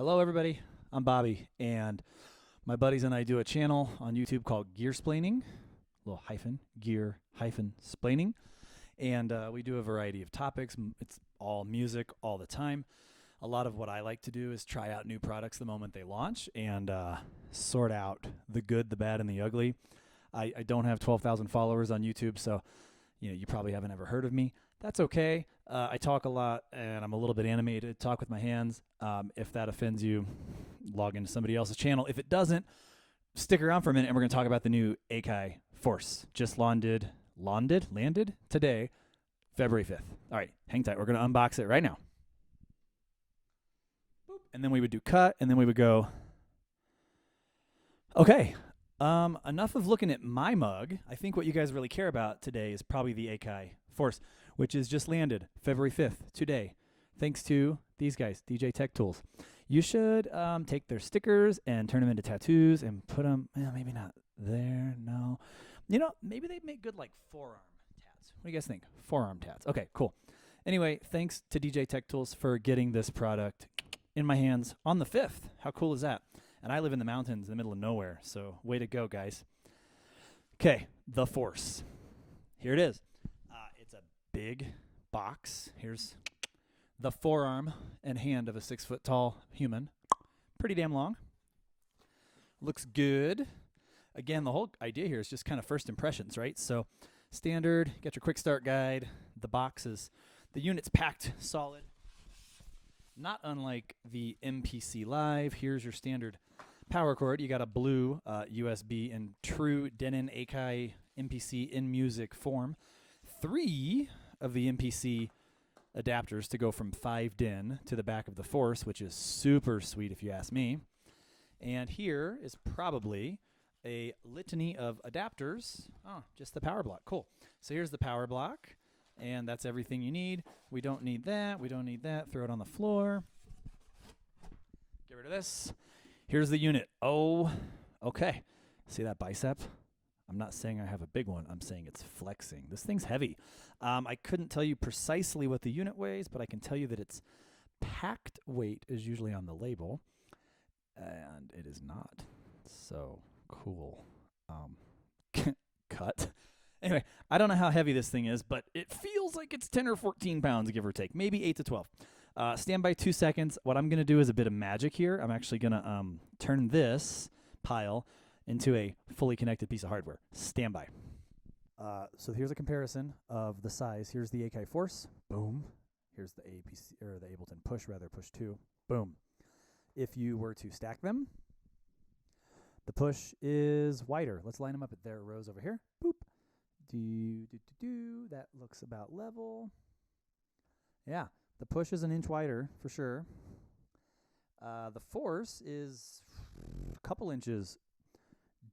Hello, everybody. I'm Bobby, and my buddies and I do a channel on YouTube called Gear-Splaining, little hyphen, Gear-Splaining, and we do a variety of topics. It's all music all the time. A lot of what I like to do is try out new products the moment they launch and sort out the good, the bad, and the ugly. I don't have 12,000 followers on YouTube, so you probably haven't ever heard of me. That's okay. I talk a lot, and I'm a little bit animated, talk with my hands. If that offends you, log into somebody else's channel. If it doesn't, stick around for a minute, and we're going to talk about the new Akai Force. Just landed today, February 5th. All right, hang tight. We're going to unbox it right now. Boop. And then we would do cut, and then we would go, okay, enough of looking at my mug. I think what you guys really care about today is probably the Akai Force, which is just landed February 5th today, thanks to these guys, DJ Tech Tools. You should take their stickers and turn them into tattoos and put them, maybe not there, no. Maybe they make good like forearm tats. What do you guys think? Forearm tats. Okay, cool. Anyway, thanks to DJ Tech Tools for getting this product in my hands on the 5th. How cool is that? And I live in the mountains in the middle of nowhere, so way to go, guys. Okay, the Force. Here it is. It's a big box. Here's the forearm and hand of a 6-foot-tall human. Pretty damn long. Looks good. Again, the whole idea here is just kind of first impressions, right? So standard, get your quick start guide. The unit's packed solid. Not unlike the MPC Live. Here's your standard power cord. You got a blue USB in true Denon Akai MPC in music form. 3 of the MPC adapters to go from 5-DIN to the back of the Force, which is super sweet if you ask me. And here is probably a litany of adapters. Oh, just the power block. Cool. So here's the power block, and that's everything you need. We don't need that. We don't need that. Throw it on the floor. Get rid of this. Here's the unit. Oh, okay. See that bicep? I'm not saying I have a big one. I'm saying it's flexing. This thing's heavy. I couldn't tell you precisely what the unit weighs, but I can tell you that its packed weight is usually on the label, and it is not. So cool. Cut. Anyway, I don't know how heavy this thing is, but it feels like it's 10 or 14 pounds, give or take. Maybe 8 to 12. Stand by 2 seconds. What I'm going to do is a bit of magic here. I'm actually going to turn this pile into a fully connected piece of hardware. Stand by. So here's a comparison of the size. Here's the Akai Force. Boom. Here's the APC, or the Ableton Push 2. Boom. If you were to stack them, the push is wider. Let's line them up at their rows over here. Boop. That looks about level. Yeah, the push is an inch wider for sure. The Force is a couple inches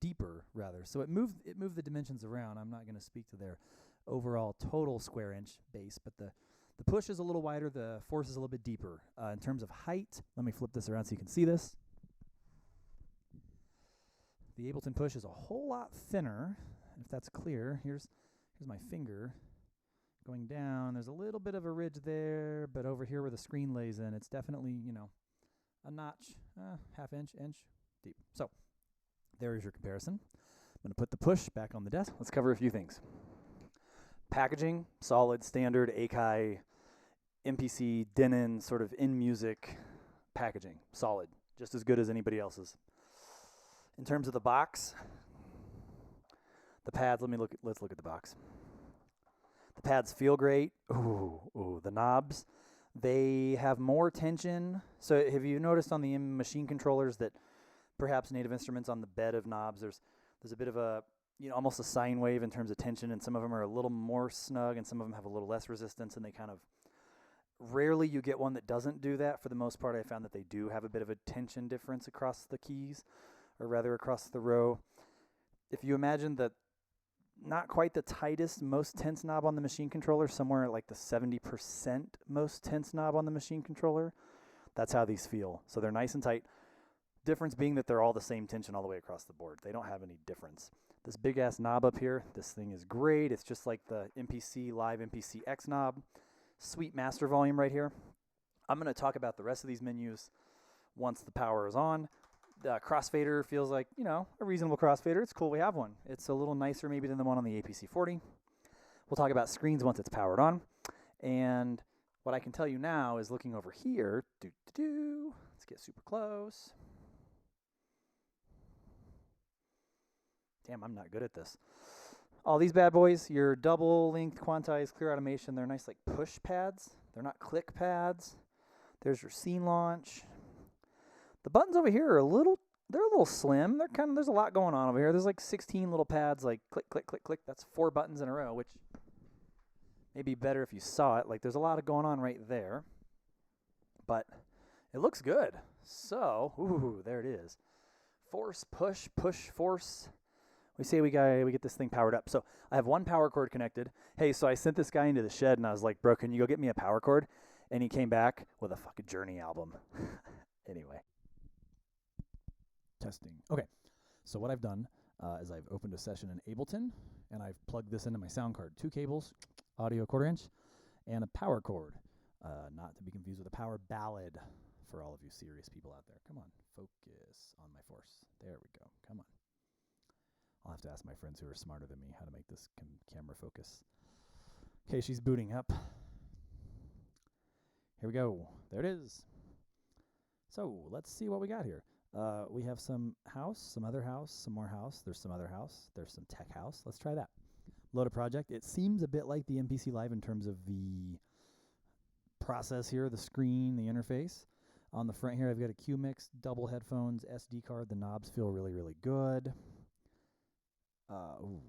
deeper, rather. So it moved the dimensions around. I'm not going to speak to their overall total square inch base, but the push is a little wider. The Force is a little bit deeper. In terms of height, let me flip this around so you can see this. The Ableton Push is a whole lot thinner. If that's clear, here's my finger going down. There's a little bit of a ridge there, but over here where the screen lays in, it's definitely, a notch, half inch deep. So there is your comparison. I'm going to put the push back on the desk. Let's cover a few things. Packaging, solid, standard, Akai, MPC, Denon, sort of in-music packaging. Solid, just as good as anybody else's. In terms of the box, the pads, let's look at the box. The pads feel great. Ooh, the knobs, they have more tension. So have you noticed on the machine controllers that perhaps Native Instruments on the bed of knobs, there's a bit of a, almost a sine wave in terms of tension, and some of them are a little more snug and some of them have a little less resistance, and they kind of, rarely you get one that doesn't do that. For the most part, I found that they do have a bit of a tension difference across the keys, or rather across the row. If you imagine that not quite the tightest, most tense knob on the machine controller, somewhere at like the 70% most tense knob on the machine controller, that's how these feel. So they're nice and tight. Difference being that they're all the same tension all the way across the board. They don't have any difference. This big ass knob up here, this thing is great. It's just like the MPC Live MPC X knob. Sweet master volume right here. I'm going to talk about the rest of these menus once the power is on. The crossfader feels like, you know, a reasonable crossfader. It's cool we have one. It's a little nicer maybe than the one on the APC-40. We'll talk about screens once it's powered on. And what I can tell you now is looking over here. Let's get super close. Damn, I'm not good at this. All these bad boys, your double length quantized clear automation, they're nice like push pads. They're not click pads. There's your scene launch. The buttons over here are they're a little slim. There's a lot going on over here. There's like 16 little pads, like click, click, click, click. That's 4 buttons in a row, which may be better if you saw it. Like there's a lot going on right there, but it looks good. So, ooh, there it is. Force, push, push, force. We say we get this thing powered up. So I have one power cord connected. Hey, so I sent this guy into the shed and I was like, bro, can you go get me a power cord? And he came back with a fucking Journey album. Anyway. Testing. Okay. So what I've done is I've opened a session in Ableton and I've plugged this into my sound card. 2 cables, audio 1/4 inch, and a power cord. Not to be confused with a power ballad for all of you serious people out there. Come on. Focus on my force. There we go. Come on. I'll have to ask my friends who are smarter than me how to make this camera focus. Okay, she's booting up. Here we go. There it is. So let's see what we got here. We have some house, some other house, some more house. There's some other house. There's some tech house. Let's try that. Load a project. It seems a bit like the MPC Live in terms of the process here, the screen, the interface. On the front here, I've got a Q-Mix, double headphones, SD card. The knobs feel really, really good. Ooh.